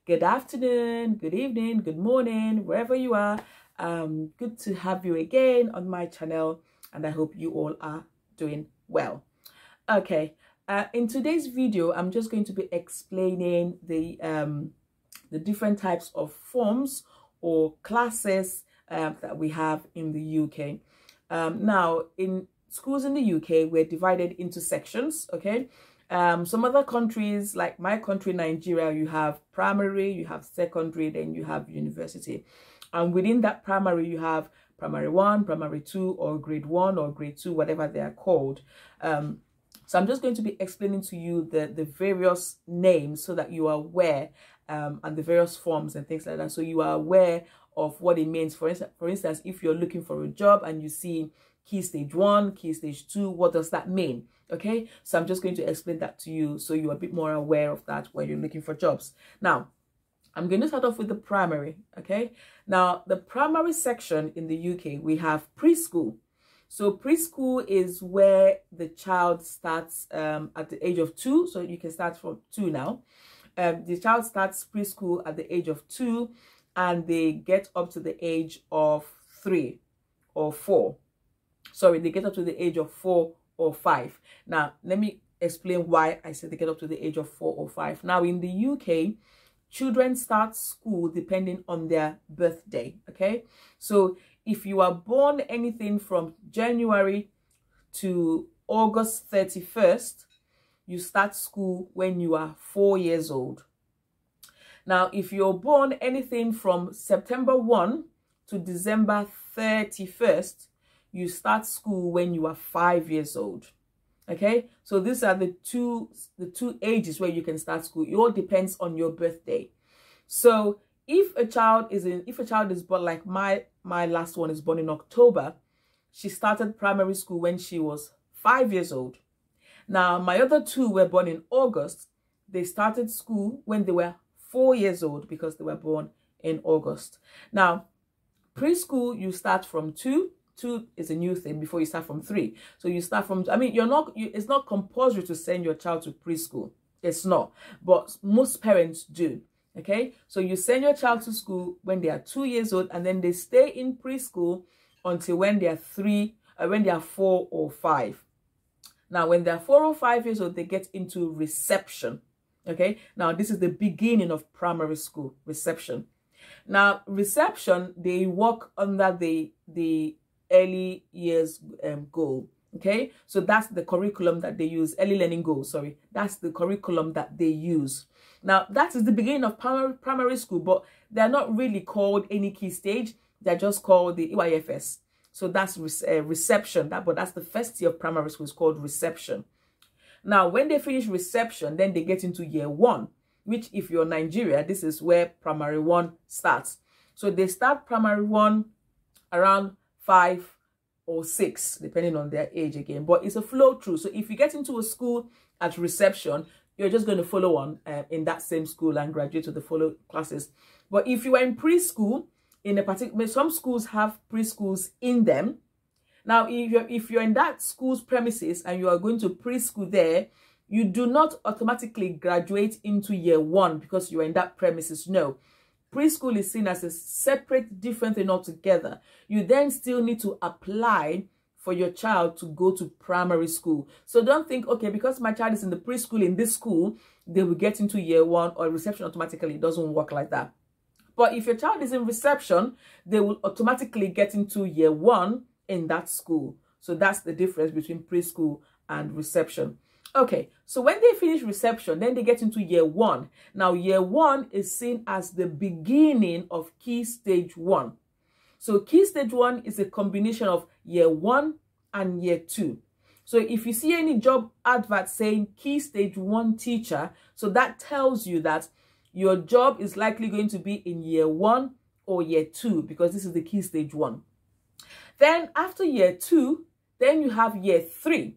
Good afternoon, good evening, good morning, wherever you are. Good to have you again on my channel, and I hope you all are doing well. Okay, in today's video, I'm just going to be explaining the different types of forms or classes that we have in the UK. Now, in schools in the UK, we're divided into sections, okay? Some other countries, like my country, Nigeria, you have primary, you have secondary, then you have university. And within that primary, you have primary 1, primary 2, or grade 1 or grade 2, whatever they are called. So I'm just going to be explaining to you the various names so that you are aware, and the various forms and things like that. So you are aware of what it means. For instance, if you're looking for a job and you see Key Stage 1, Key Stage 2, what does that mean? Okay, so I'm just going to explain that to you so you're a bit more aware of that when you're looking for jobs. Now, I'm going to start off with the primary, okay? Now, the primary section in the UK, we have preschool. So preschool is where the child starts at the age of 2. So you can start from 2 now. The child starts preschool at the age of 2 and they get up to the age of 3 or 4. Sorry, they get up to the age of 4 or 5. Now, let me explain why I said they get up to the age of 4 or 5. Now, in the UK, children start school depending on their birthday, okay? So if you are born anything from January to August 31st, you start school when you are 4 years old. Now, if you're born anything from September 1 to December 31st, you start school when you are 5 years old. Okay, so these are the two ages where you can start school. It all depends on your birthday. So if a child is born, like my last one is born in October, she started primary school when she was 5 years old. Now my other two were born in August. They started school when they were 4 years old because they were born in August. Now preschool, you start from 2. 2 is a new thing before you start from 3. So you start from, I mean, it's not compulsory to send your child to preschool. It's not, but most parents do. Okay, so you send your child to school when they are 2 years old, and then they stay in preschool until when they are 4 or 5. Now, when they are 4 or 5 years old, they get into reception. Okay, now this is the beginning of primary school, reception. Now, reception, they work under the early years goal. Okay, so that's the curriculum that they use. Early learning goal, sorry, that's the curriculum that they use. Now that is the beginning of primary school, but they're not really called any key stage. They're just called the EYFS. So that's reception. But that's the first year of primary school. Is called reception. Now when they finish reception, then they get into year 1, which if you're Nigeria, this is where primary 1 starts. So they start primary 1 around 5 or 6, depending on their age again, but it's a flow through. So if you get into a school at reception, you're just going to follow on in that same school and graduate to the follow classes. But if you are in preschool, in a particular, some schools have preschools in them. Now, if you're in that school's premises and you are going to preschool there, you do not automatically graduate into year 1 because you are in that premises. No. Preschool is seen as a separate, different thing altogether. You then still need to apply for your child to go to primary school. So don't think, okay, because my child is in the preschool in this school, they will get into year 1 or reception automatically. It doesn't work like that. But if your child is in reception, they will automatically get into year 1 in that school. So that's the difference between preschool and reception. Okay, so when they finish reception, then they get into year 1. Now, year 1 is seen as the beginning of Key Stage 1. So Key Stage 1 is a combination of year 1 and year 2. So if you see any job advert saying Key Stage 1 teacher, so that tells you that your job is likely going to be in year 1 or year 2 because this is the Key Stage 1. Then after year 2, then you have year 3.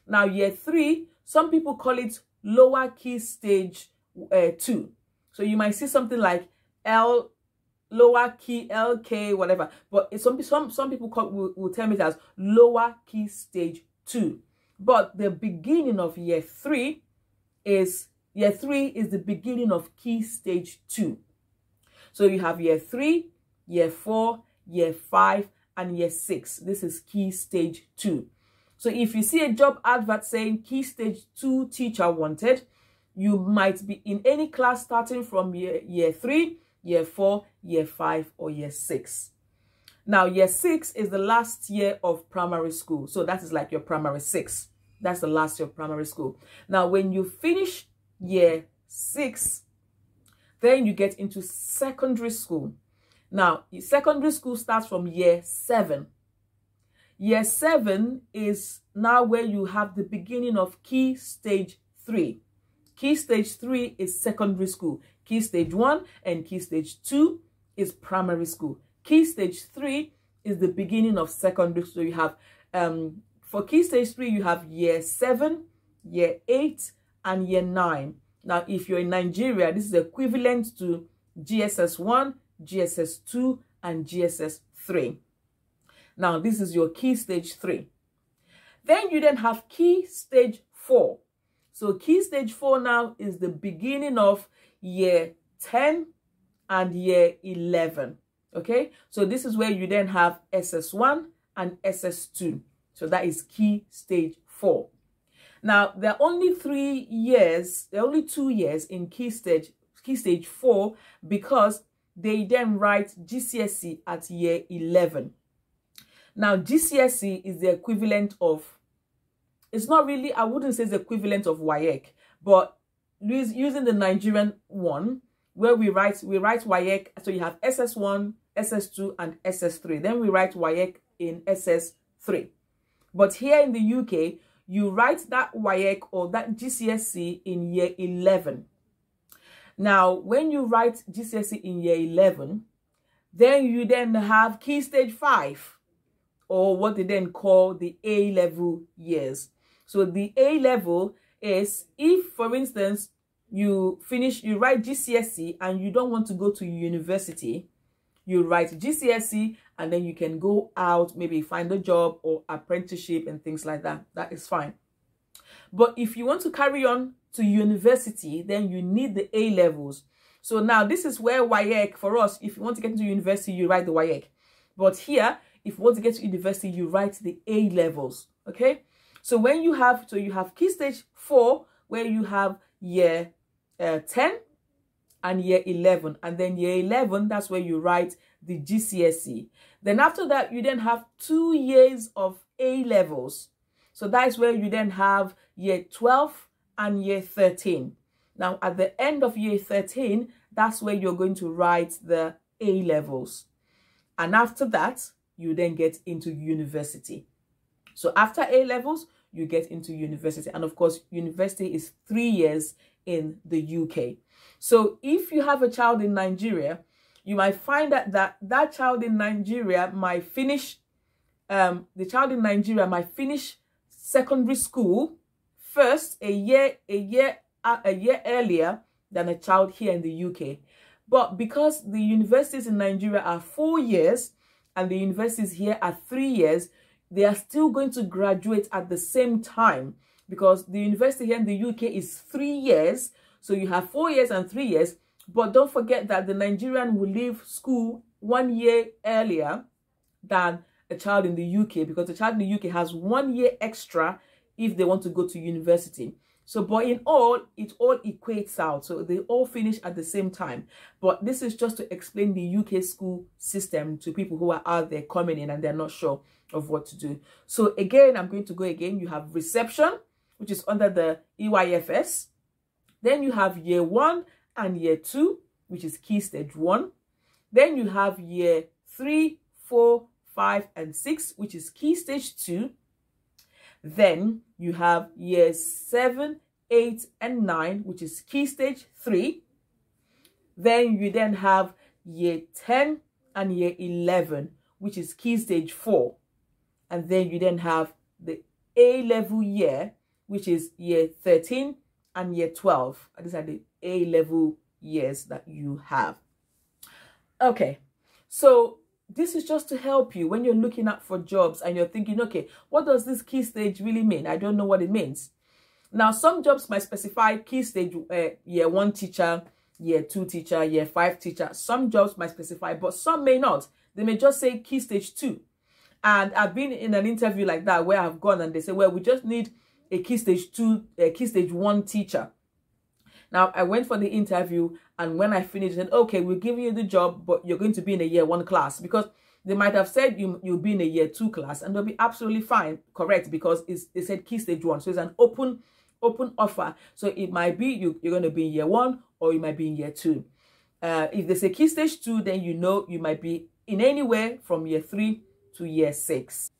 Now, year 3, some people call it lower key stage 2. So you might see something like lower key LK, whatever. But some people will term it as lower key stage 2. But the beginning of year 3 is year 3 is the beginning of Key Stage 2. So you have year 3, year 4, year 5, and year 6. This is Key Stage 2. So if you see a job advert saying Key Stage 2 teacher wanted, you might be in any class starting from year 3, year 4, year 5, or year 6. Now, year 6 is the last year of primary school. So that is like your primary 6. That's the last year of primary school. Now, when you finish year 6, then you get into secondary school. Now, secondary school starts from year 7. Year 7 is now where you have the beginning of Key Stage 3. Key Stage 3 is secondary school. Key Stage 1 and Key Stage 2 is primary school. Key Stage 3 is the beginning of secondary. So you have, for Key Stage 3, you have year 7, year 8, and year 9. Now, if you're in Nigeria, this is equivalent to GSS 1, GSS 2, and GSS 3. Now, this is your Key Stage 3. Then you then have Key Stage 4. So Key Stage 4 now is the beginning of year 10 and year 11. Okay, so this is where you then have SS1 and SS2. So that is Key Stage 4. Now, there are only 3 years, there are only 2 years in Key Stage 4 because they then write GCSE at year 11. Now, GCSE is the equivalent of, it's not really, I wouldn't say it's the equivalent of WAEC, but using the Nigerian one, where we write WAEC, so you have SS1, SS2, and SS3. Then we write WAEC in SS3. But here in the UK, you write that WAEC or that GCSE in year 11. Now, when you write GCSE in year 11, then you then have Key Stage 5, or what they then call the A-level years. So the A-level is if, for instance, you write GCSE and you don't want to go to university, you write GCSE and then you can go out, maybe find a job or apprenticeship and things like that. That is fine. But if you want to carry on to university, then you need the A levels. So now this is where WAEC, for us, if you want to get into university, you write the WAEC. But here, if you want to get to university, you write the A levels. Okay. So when you have, you have Key Stage 4, where you have year 10 and year 11, and then year 11, that's where you write the GCSE. Then after that, you then have 2 years of A levels. So that's where you then have year 12 and year 13. Now, at the end of year 13, that's where you're going to write the A levels. And after that, you then get into university. So after A levels, you get into university. And of course, university is 3 years in the UK. So if you have a child in Nigeria, you might find that child in Nigeria might finish, secondary school first a year earlier than a child here in the UK. But because the universities in Nigeria are 4 years and the universities here are 3 years, they are still going to graduate at the same time, because the university here in the UK is 3 years. So you have 4 years and 3 years. But don't forget that the Nigerian will leave school 1 year earlier than a child in the UK, because the child in the UK has 1 year extra if they want to go to university. So, but in all, it all equates out. So they all finish at the same time. But this is just to explain the UK school system to people who are out there coming in and they're not sure of what to do. So again, I'm going to go again. You have reception, which is under the EYFS. Then you have year 1 and year 2, which is Key Stage 1. Then you have year 3, 4, 5, and 6, which is Key Stage 2. Then you have years 7, 8, and 9, which is Key Stage 3. Then you then have year 10 and year 11, which is Key Stage 4. And then you then have the A-level year, which is year 13 and year 12. These are the A-level years that you have. Okay, so this is just to help you when you're looking out for jobs and you're thinking, okay, what does this key stage really mean? I don't know what it means. Now, some jobs might specify key stage year 1 teacher, year 2 teacher, year 5 teacher. Some jobs might specify, but some may not. They may just say key stage 2. And I've been in an interview like that where I've gone and they say, well, we just need a key stage 2, a key stage 1 teacher. Now, I went for the interview, and when I finished, I said, okay, we're giving you the job, but you're going to be in a year 1 class, because they might have said you'll be in a year 2 class, and they'll be absolutely fine, correct, because they said key stage 1. So it's an open offer. So it might be you're going to be in year 1, or you might be in year 2. If they say key stage 2, then you know you might be in anywhere from year 3 to year 6.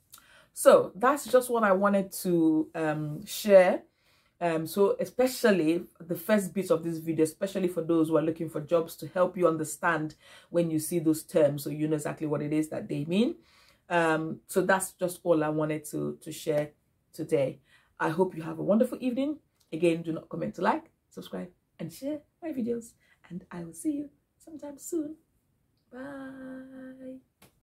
So that's just what I wanted to share. So especially the first bit of this video, especially for those who are looking for jobs, to help you understand when you see those terms, so you know exactly what it is that they mean. So that's just all I wanted to share today. I hope you have a wonderful evening. Again, do not forget to like, subscribe, and share my videos. And I will see you sometime soon. Bye.